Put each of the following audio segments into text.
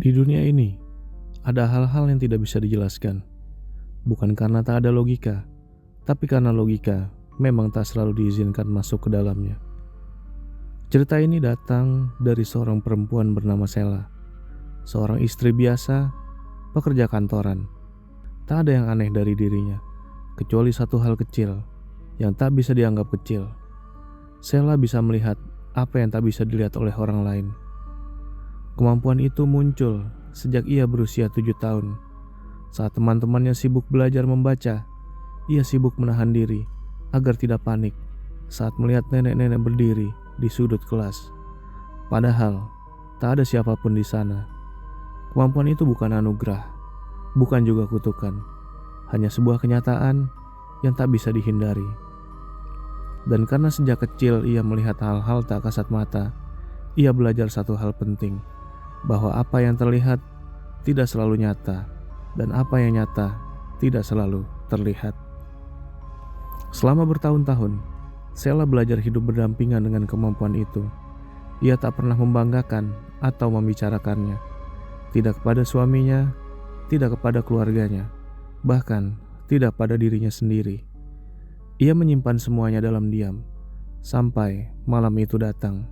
Di dunia ini, ada hal-hal yang tidak bisa dijelaskan. Bukan karena tak ada logika, tapi karena logika memang tak selalu diizinkan masuk ke dalamnya. Cerita ini datang dari seorang perempuan bernama Sela. Seorang istri biasa, pekerja kantoran. Tak ada yang aneh dari dirinya, kecuali satu hal kecil yang tak bisa dianggap kecil. Sela bisa melihat apa yang tak bisa dilihat oleh orang lain. Kemampuan itu muncul sejak ia berusia 7 tahun. Saat teman-temannya sibuk belajar membaca, ia sibuk menahan diri agar tidak panik saat melihat nenek-nenek berdiri di sudut kelas. Padahal tak ada siapapun di sana. Kemampuan itu bukan anugerah, bukan juga kutukan, hanya sebuah kenyataan yang tak bisa dihindari. Dan karena sejak kecil ia melihat hal-hal tak kasat mata, ia belajar satu hal penting, bahwa apa yang terlihat tidak selalu nyata, dan apa yang nyata tidak selalu terlihat. Selama bertahun-tahun, Sela belajar hidup berdampingan dengan kemampuan itu. Ia tak pernah membanggakan atau membicarakannya, tidak kepada suaminya, tidak kepada keluarganya, bahkan tidak pada dirinya sendiri. Ia menyimpan semuanya dalam diam, sampai malam itu datang.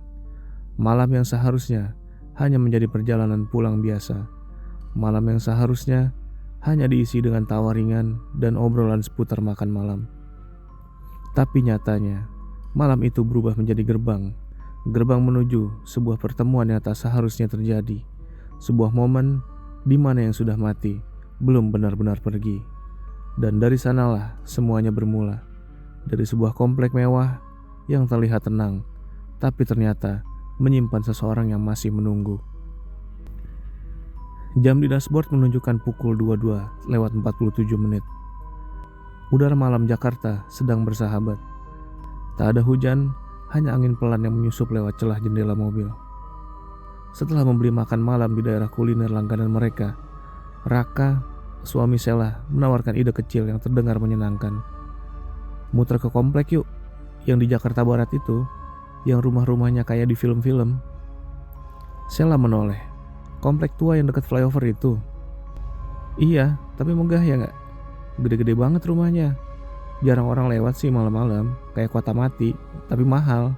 Malam yang seharusnya hanya menjadi perjalanan pulang biasa. Malam yang seharusnya hanya diisi dengan tawa ringan dan obrolan seputar makan malam. Tapi nyatanya, malam itu berubah menjadi gerbang menuju sebuah pertemuan yang tak seharusnya terjadi. Sebuah momen di mana yang sudah mati belum benar-benar pergi. Dan dari sanalah semuanya bermula. Dari sebuah komplek mewah yang terlihat tenang, tapi ternyata menyimpan seseorang yang masih menunggu. Jam di dashboard menunjukkan pukul 22:47. Udara malam Jakarta sedang bersahabat. Tak ada hujan, hanya angin pelan yang menyusup lewat celah jendela mobil. Setelah membeli makan malam di daerah kuliner langganan mereka, Raka, suami Sela, menawarkan ide kecil yang terdengar menyenangkan. Muter ke komplek yuk, yang di Jakarta Barat itu, yang rumah-rumahnya kayak di film-film. Sela menoleh. Komplek tua yang dekat flyover itu. Iya, tapi megah ya gak? Gede-gede banget rumahnya. Jarang orang lewat sih malam-malam, kayak kota mati, tapi mahal.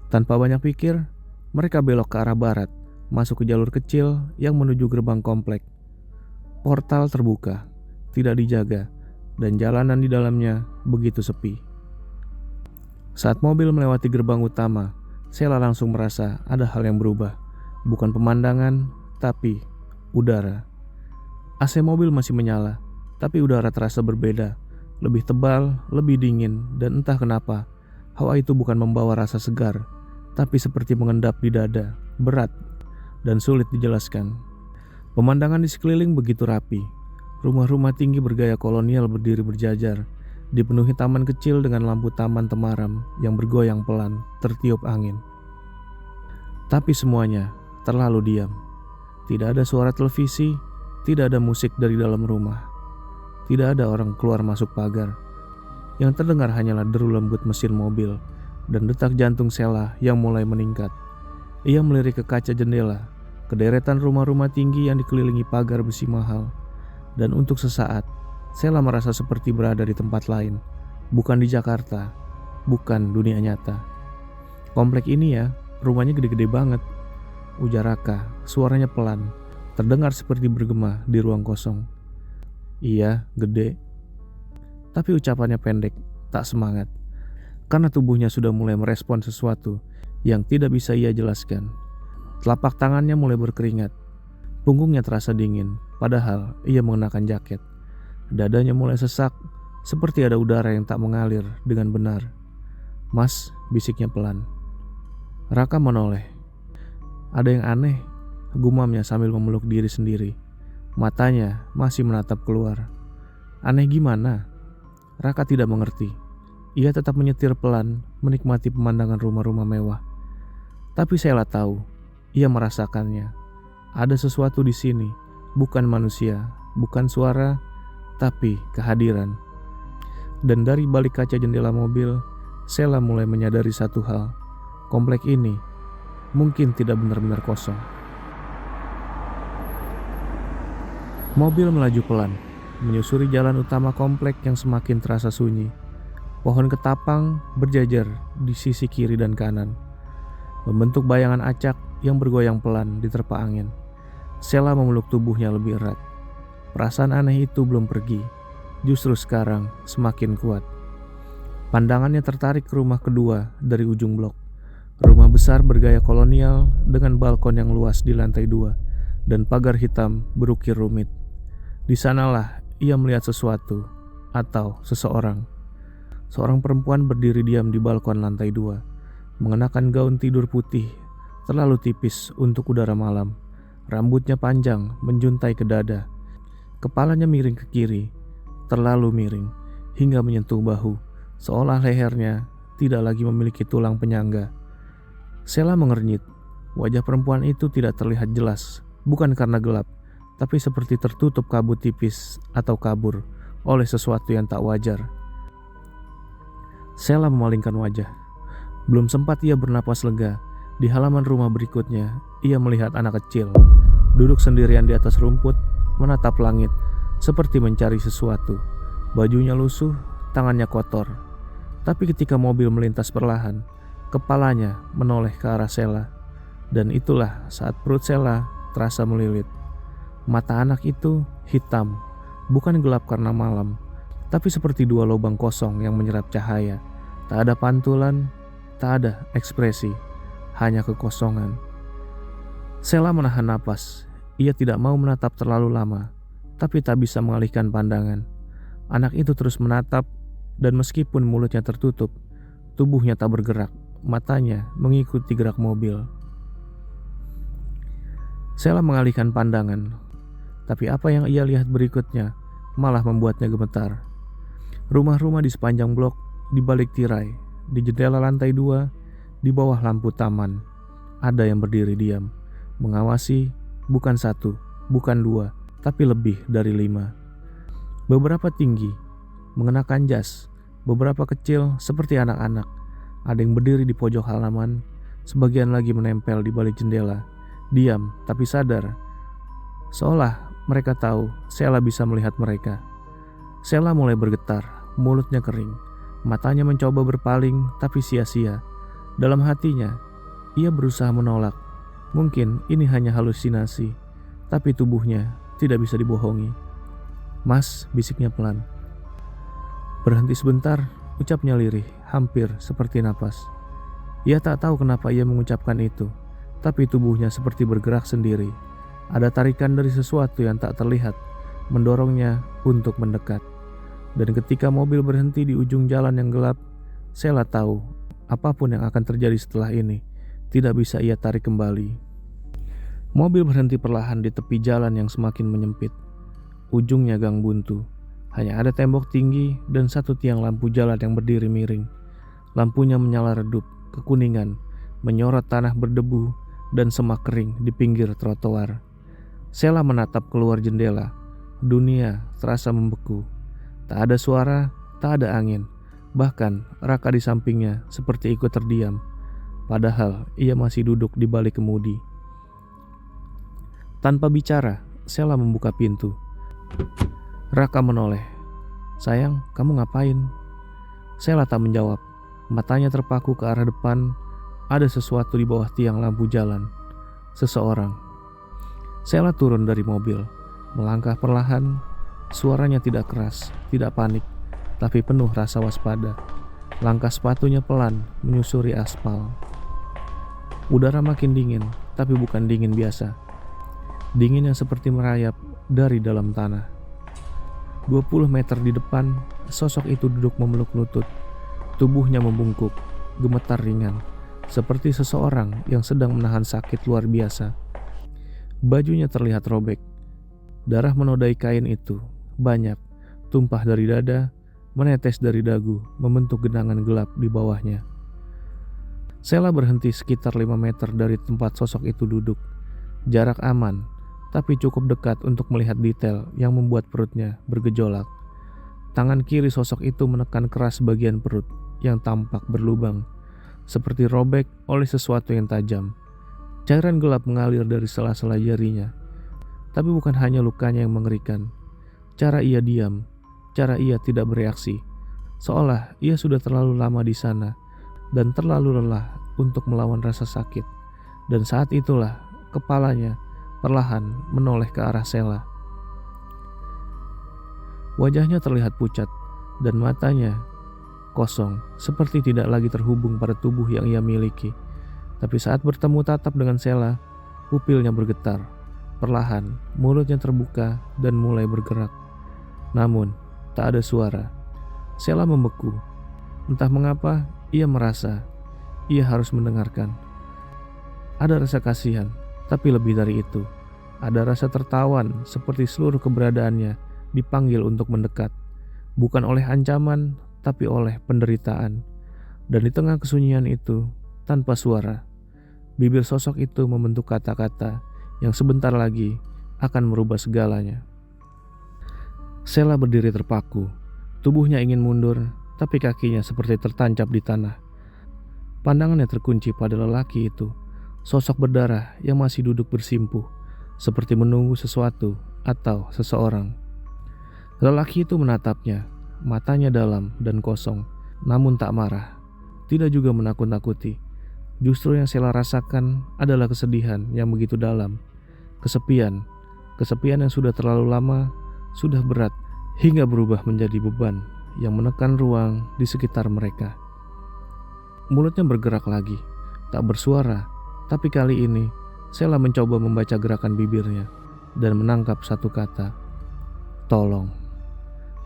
Tanpa banyak pikir, mereka belok ke arah barat, masuk ke jalur kecil yang menuju gerbang komplek. Portal terbuka, tidak dijaga, dan jalanan di dalamnya begitu sepi. Saat mobil melewati gerbang utama, Sela langsung merasa ada hal yang berubah. Bukan pemandangan, tapi udara. AC mobil masih menyala, tapi udara terasa berbeda. Lebih tebal, lebih dingin, dan entah kenapa, hawa itu bukan membawa rasa segar, tapi seperti mengendap di dada, berat, dan sulit dijelaskan. Pemandangan di sekeliling begitu rapi. Rumah-rumah tinggi bergaya kolonial berdiri berjajar, dipenuhi taman kecil dengan lampu taman temaram yang bergoyang pelan, tertiup angin. Tapi semuanya terlalu diam. Tidak ada suara televisi, tidak ada musik dari dalam rumah. Tidak ada orang keluar masuk pagar. Yang terdengar hanyalah deru lembut mesin mobil dan detak jantung Sela yang mulai meningkat. Ia melirik ke kaca jendela, ke deretan rumah-rumah tinggi yang dikelilingi pagar besi mahal. Dan untuk sesaat, Sela merasa seperti berada di tempat lain, bukan di Jakarta, bukan dunia nyata. Komplek ini ya, rumahnya gede-gede banget. Ujar Raka, suaranya pelan, terdengar seperti bergema di ruang kosong. Iya, gede. Tapi ucapannya pendek, tak semangat, karena tubuhnya sudah mulai merespon sesuatu yang tidak bisa ia jelaskan. Telapak tangannya mulai berkeringat, punggungnya terasa dingin, padahal ia mengenakan jaket. Dadanya mulai sesak, seperti ada udara yang tak mengalir dengan benar. Mas, bisiknya pelan. Raka menoleh. Ada yang aneh, gumamnya sambil memeluk diri sendiri. Matanya masih menatap keluar. Aneh gimana? Raka tidak mengerti. Ia tetap menyetir pelan, menikmati pemandangan rumah-rumah mewah. Tapi Sela tahu, ia merasakannya. Ada sesuatu di sini, bukan manusia, bukan suara, tapi kehadiran. Dan dari balik kaca jendela mobil, Sela mulai menyadari satu hal. Komplek ini mungkin tidak benar-benar kosong. Mobil melaju pelan, menyusuri jalan utama komplek yang semakin terasa sunyi. Pohon ketapang berjajar di sisi kiri dan kanan, membentuk bayangan acak yang bergoyang pelan diterpa angin. Sheila memeluk tubuhnya lebih erat. Perasaan aneh itu belum pergi, justru sekarang semakin kuat. Pandangannya tertarik ke rumah kedua dari ujung blok. Rumah besar bergaya kolonial dengan balkon yang luas di lantai 2 dan pagar hitam berukir rumit. Di sanalah ia melihat sesuatu atau seseorang. Seorang perempuan berdiri diam di balkon lantai 2, mengenakan gaun tidur putih terlalu tipis untuk udara malam. Rambutnya panjang menjuntai ke dada. Kepalanya miring ke kiri, terlalu miring hingga menyentuh bahu, seolah lehernya tidak lagi memiliki tulang penyangga. Sheila mengernyit. Wajah perempuan itu tidak terlihat jelas, bukan karena gelap, tapi seperti tertutup kabut tipis atau kabur oleh sesuatu yang tak wajar. Sheila memalingkan wajah. Belum sempat ia bernapas lega, di halaman rumah berikutnya ia melihat anak kecil duduk sendirian di atas rumput, menatap langit seperti mencari sesuatu. Bajunya lusuh, tangannya kotor. Tapi ketika mobil melintas perlahan, kepalanya menoleh ke arah Sheila, dan itulah saat perut Sheila terasa melilit. Mata anak itu hitam, bukan gelap karena malam, tapi seperti dua lubang kosong yang menyerap cahaya. Tak ada pantulan, tak ada ekspresi, hanya kekosongan. Sheila menahan napas. Ia tidak mau menatap terlalu lama, tapi tak bisa mengalihkan pandangan. Anak itu terus menatap, dan meskipun mulutnya tertutup, tubuhnya tak bergerak. Matanya mengikuti gerak mobil. Sheila mengalihkan pandangan, tapi apa yang ia lihat berikutnya malah membuatnya gemetar. Rumah-rumah di sepanjang blok, di balik tirai, di jendela lantai 2, di bawah lampu taman, ada yang berdiri diam, mengawasi, bukan 1, bukan 2, tapi lebih dari 5. Beberapa tinggi, mengenakan jas, beberapa kecil seperti anak-anak. Ada yang berdiri di pojok halaman, sebagian lagi menempel di balik jendela, diam tapi sadar, seolah mereka tahu Sheila bisa melihat mereka. Sheila mulai bergetar, mulutnya kering, matanya mencoba berpaling tapi sia-sia. Dalam hatinya, ia berusaha menolak. Mungkin ini hanya halusinasi, tapi tubuhnya tidak bisa dibohongi. "Mas," bisiknya pelan. "Berhenti sebentar," ucapnya lirih, hampir seperti napas. Ia tak tahu kenapa ia mengucapkan itu, tapi tubuhnya seperti bergerak sendiri. Ada tarikan dari sesuatu yang tak terlihat, mendorongnya untuk mendekat. Dan ketika mobil berhenti di ujung jalan yang gelap, Sheila tahu apapun yang akan terjadi setelah ini tidak bisa ia tarik kembali. Mobil berhenti perlahan di tepi jalan yang semakin menyempit. Ujungnya gang buntu. Hanya ada tembok tinggi dan satu tiang lampu jalan yang berdiri miring. Lampunya menyala redup, kekuningan, menyorot tanah berdebu dan semak kering di pinggir trotoar. Sheila menatap keluar jendela. Dunia terasa membeku. Tak ada suara, tak ada angin. Bahkan Raka di sampingnya seperti ikut terdiam. Padahal ia masih duduk di balik kemudi. Tanpa bicara, Sheila membuka pintu. Raka menoleh. "Sayang, kamu ngapain?" Sheila tak menjawab. Matanya terpaku ke arah depan. Ada sesuatu di bawah tiang lampu jalan. Seseorang. Sheila turun dari mobil, melangkah perlahan. Suaranya tidak keras, tidak panik, tapi penuh rasa waspada. Langkah sepatunya pelan menyusuri aspal. Udara makin dingin, tapi bukan dingin biasa. Dingin yang seperti merayap dari dalam tanah. 20 meter di depan, sosok itu duduk memeluk lutut. Tubuhnya membungkuk, gemetar ringan, seperti seseorang yang sedang menahan sakit luar biasa. Bajunya terlihat robek. Darah menodai kain itu, banyak, tumpah dari dada, menetes dari dagu, membentuk genangan gelap di bawahnya. Sheila berhenti sekitar 5 meter dari tempat sosok itu duduk. Jarak aman, tapi cukup dekat untuk melihat detail yang membuat perutnya bergejolak. Tangan kiri sosok itu menekan keras bagian perut yang tampak berlubang, seperti robek oleh sesuatu yang tajam. Cairan gelap mengalir dari sela-sela jarinya. Tapi bukan hanya lukanya yang mengerikan. Cara ia diam, cara ia tidak bereaksi, seolah ia sudah terlalu lama di sana dan terlalu lelah untuk melawan rasa sakit. Dan saat itulah kepalanya perlahan menoleh ke arah Sheila. Wajahnya terlihat pucat dan matanya kosong, seperti tidak lagi terhubung pada tubuh yang ia miliki. Tapi saat bertemu tatap dengan Sheila, pupilnya bergetar. Perlahan, mulutnya terbuka dan mulai bergerak. Namun, tak ada suara. Sheila membeku. Entah mengapa, ia merasa ia harus mendengarkan. Ada rasa kasihan, tapi lebih dari itu, ada rasa tertawan seperti seluruh keberadaannya dipanggil untuk mendekat. Bukan oleh ancaman, tapi oleh penderitaan. Dan di tengah kesunyian itu, tanpa suara, bibir sosok itu membentuk kata-kata yang sebentar lagi akan merubah segalanya. Sheila berdiri terpaku. Tubuhnya ingin mundur, tapi kakinya seperti tertancap di tanah. Pandangannya terkunci pada lelaki itu, sosok berdarah yang masih duduk bersimpuh, seperti menunggu sesuatu atau seseorang. Lelaki itu menatapnya, matanya dalam dan kosong, namun tak marah, tidak juga menakut-nakuti. Justru yang Sheila rasakan adalah kesedihan yang begitu dalam, kesepian yang sudah terlalu lama, sudah berat, hingga berubah menjadi beban yang menekan ruang di sekitar mereka. Mulutnya bergerak lagi, tak bersuara, tapi kali ini Sheila mencoba membaca gerakan bibirnya dan menangkap satu kata, tolong.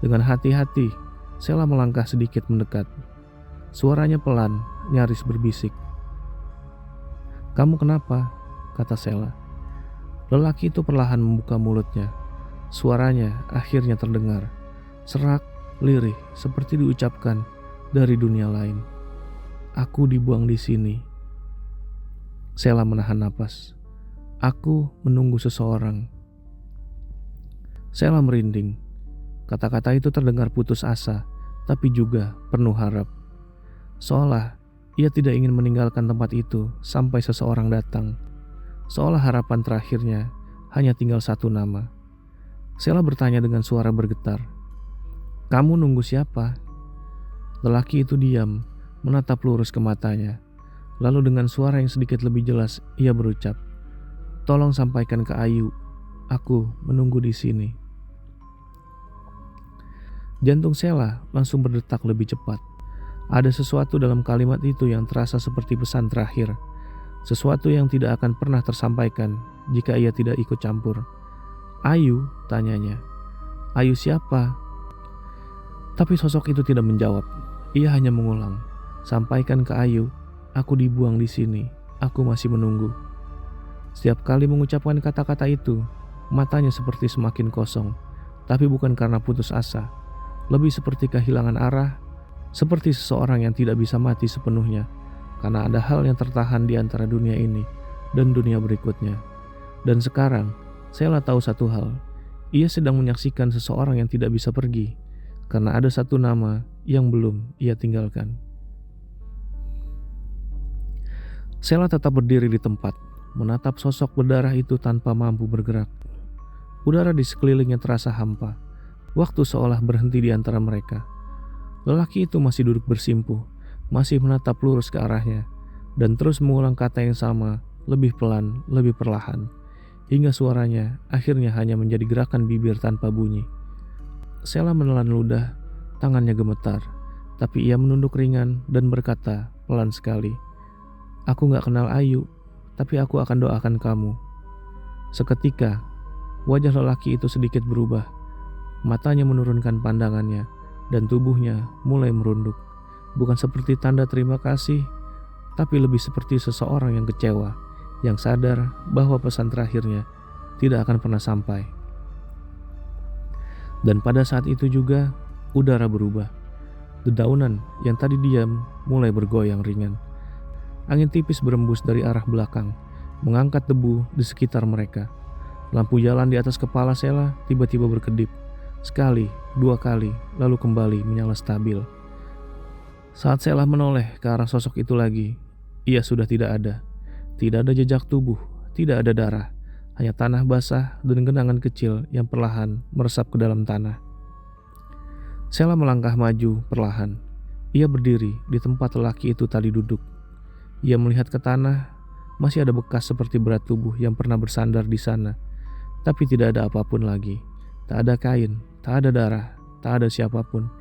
Dengan hati-hati, Sheila melangkah sedikit mendekat. Suaranya pelan, nyaris berbisik. "Kamu kenapa?" kata Sheila. Lelaki itu perlahan membuka mulutnya. Suaranya akhirnya terdengar, serak, lirih, seperti diucapkan dari dunia lain. "Aku dibuang di sini." Sheila menahan napas. "Aku menunggu seseorang." Sheila merinding. Kata-kata itu terdengar putus asa, tapi juga penuh harap. Seolah ia tidak ingin meninggalkan tempat itu sampai seseorang datang. Seolah harapan terakhirnya hanya tinggal satu nama. Sheila bertanya dengan suara bergetar, "Kamu nunggu siapa?" Lelaki itu diam, menatap lurus ke matanya. Lalu dengan suara yang sedikit lebih jelas, ia berucap, "Tolong sampaikan ke Ayu, aku menunggu di sini." Jantung Sheila langsung berdetak lebih cepat. Ada sesuatu dalam kalimat itu yang terasa seperti pesan terakhir. Sesuatu yang tidak akan pernah tersampaikan jika ia tidak ikut campur. "Ayu?" tanyanya. "Ayu siapa?" Tapi sosok itu tidak menjawab. Ia hanya mengulang, "Sampaikan ke Ayu, aku dibuang di sini, aku masih menunggu." Setiap kali mengucapkan kata-kata itu, matanya seperti semakin kosong, tapi bukan karena putus asa. Lebih seperti kehilangan arah, seperti seseorang yang tidak bisa mati sepenuhnya, karena ada hal yang tertahan di antara dunia ini dan dunia berikutnya. Dan sekarang, Sheila tahu satu hal, ia sedang menyaksikan seseorang yang tidak bisa pergi, karena ada satu nama yang belum ia tinggalkan. Sheila tetap berdiri di tempat, menatap sosok berdarah itu tanpa mampu bergerak. Udara di sekelilingnya terasa hampa. Waktu seolah berhenti di antara mereka. Lelaki itu masih duduk bersimpuh, masih menatap lurus ke arahnya, dan terus mengulang kata yang sama, lebih pelan, lebih perlahan, hingga suaranya akhirnya hanya menjadi gerakan bibir tanpa bunyi. Sheila menelan ludah, tangannya gemetar, tapi ia menunduk ringan dan berkata pelan sekali, "Aku gak kenal Ayu, tapi aku akan doakan kamu." Seketika, wajah lelaki itu sedikit berubah. Matanya menurunkan pandangannya, dan tubuhnya mulai merunduk. Bukan seperti tanda terima kasih, tapi lebih seperti seseorang yang kecewa, yang sadar bahwa pesan terakhirnya tidak akan pernah sampai. Dan pada saat itu juga, udara berubah. Dedaunan yang tadi diam mulai bergoyang ringan. Angin tipis berembus dari arah belakang, mengangkat debu di sekitar mereka. Lampu jalan di atas kepala Sheila tiba-tiba berkedip. Sekali, dua kali, lalu kembali menyala stabil. Saat Sheila menoleh ke arah sosok itu lagi, ia sudah tidak ada. Tidak ada jejak tubuh, tidak ada darah, hanya tanah basah dan genangan kecil yang perlahan meresap ke dalam tanah. Sheila melangkah maju perlahan. Ia berdiri di tempat lelaki itu tadi duduk. Ia melihat ke tanah, masih ada bekas seperti berat tubuh yang pernah bersandar di sana, tapi tidak ada apapun lagi. Tak ada kain, tak ada darah, tak ada siapapun.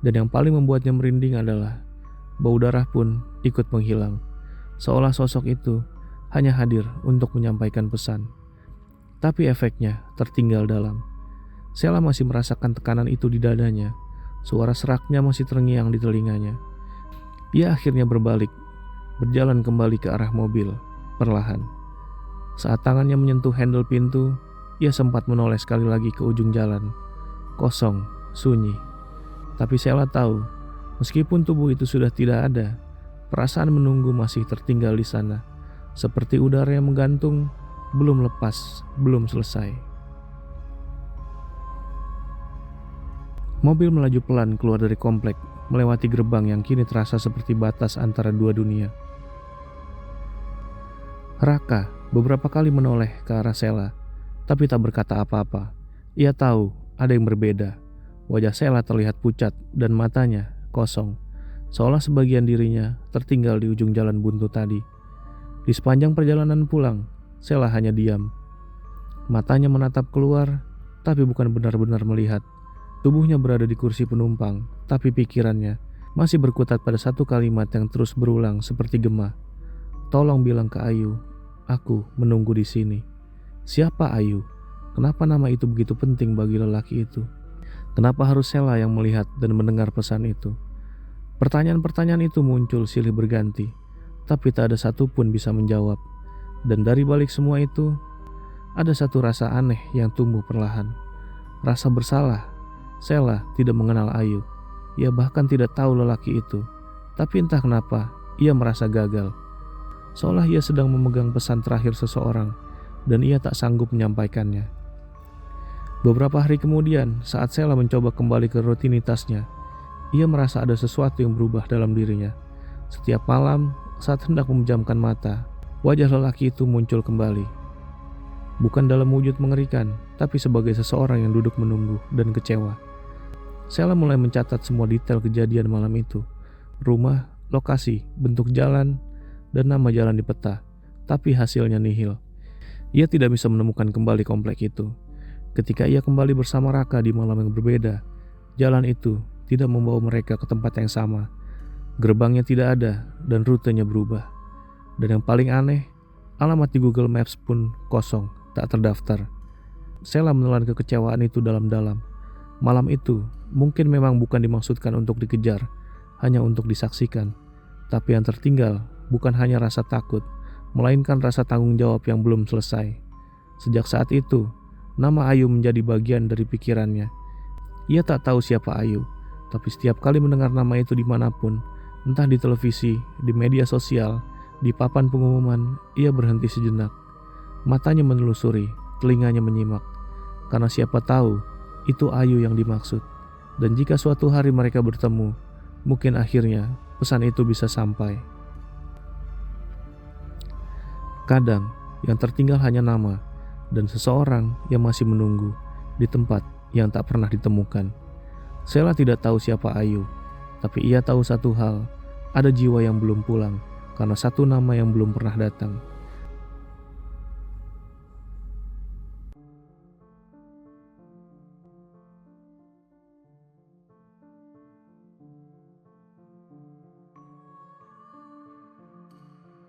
Dan yang paling membuatnya merinding adalah bau darah pun ikut menghilang, seolah sosok itu hanya hadir untuk menyampaikan pesan. Tapi efeknya tertinggal dalam. Sheila masih merasakan tekanan itu di dadanya. Suara seraknya masih terngiang di telinganya. Ia akhirnya berbalik, berjalan kembali ke arah mobil, perlahan. Saat tangannya menyentuh handle pintu, ia sempat menoleh sekali lagi ke ujung jalan. Kosong, sunyi. Tapi Sheila tahu, meskipun tubuh itu sudah tidak ada, perasaan menunggu masih tertinggal di sana. Seperti udara yang menggantung, belum lepas, belum selesai. Mobil melaju pelan keluar dari komplek, melewati gerbang yang kini terasa seperti batas antara dua dunia. Raka beberapa kali menoleh ke arah Sheila, tapi tak berkata apa-apa. Ia tahu ada yang berbeda. Wajah Sheila terlihat pucat dan matanya kosong, seolah sebagian dirinya tertinggal di ujung jalan buntu tadi. Di sepanjang perjalanan pulang, Sheila hanya diam. Matanya menatap keluar, tapi bukan benar-benar melihat. Tubuhnya berada di kursi penumpang, tapi pikirannya masih berkutat pada satu kalimat yang terus berulang seperti gema. Tolong bilang ke Ayu, aku menunggu di sini. Siapa Ayu? Kenapa nama itu begitu penting bagi lelaki itu? Kenapa harus Sheila yang melihat dan mendengar pesan itu? Pertanyaan-pertanyaan itu muncul silih berganti, tapi tak ada satupun bisa menjawab. Dan dari balik semua itu, ada satu rasa aneh yang tumbuh perlahan. Rasa bersalah. Sheila tidak mengenal Ayu. Ia bahkan tidak tahu lelaki itu. Tapi entah kenapa, ia merasa gagal. Seolah ia sedang memegang pesan terakhir seseorang, dan ia tak sanggup menyampaikannya. Beberapa hari kemudian, saat Sheila mencoba kembali ke rutinitasnya, ia merasa ada sesuatu yang berubah dalam dirinya. Setiap malam, saat hendak memejamkan mata, wajah lelaki itu muncul kembali. Bukan dalam wujud mengerikan, tapi sebagai seseorang yang duduk menunggu dan kecewa. Sheila mulai mencatat semua detail kejadian malam itu. Rumah, lokasi, bentuk jalan, dan nama jalan di peta. Tapi hasilnya nihil. Ia tidak bisa menemukan kembali komplek itu. Ketika ia kembali bersama Raka di malam yang berbeda, jalan itu tidak membawa mereka ke tempat yang sama. Gerbangnya tidak ada dan rutenya berubah. Dan yang paling aneh, alamat di Google Maps pun kosong, tak terdaftar. Sheila menelan kekecewaan itu dalam-dalam. Malam itu mungkin memang bukan dimaksudkan untuk dikejar, hanya untuk disaksikan. Tapi yang tertinggal bukan hanya rasa takut, melainkan rasa tanggung jawab yang belum selesai. Sejak saat itu, nama Ayu menjadi bagian dari pikirannya. Ia tak tahu siapa Ayu, tapi setiap kali mendengar nama itu dimanapun, entah di televisi, di media sosial, di papan pengumuman, ia berhenti sejenak. Matanya menelusuri, telinganya menyimak. Karena siapa tahu, itu Ayu yang dimaksud. Dan jika suatu hari mereka bertemu, mungkin akhirnya pesan itu bisa sampai. Kadang, yang tertinggal hanya nama, dan seseorang yang masih menunggu di tempat yang tak pernah ditemukan. Sheila tidak tahu siapa Ayu, tapi ia tahu satu hal, ada jiwa yang belum pulang, karena satu nama yang belum pernah datang.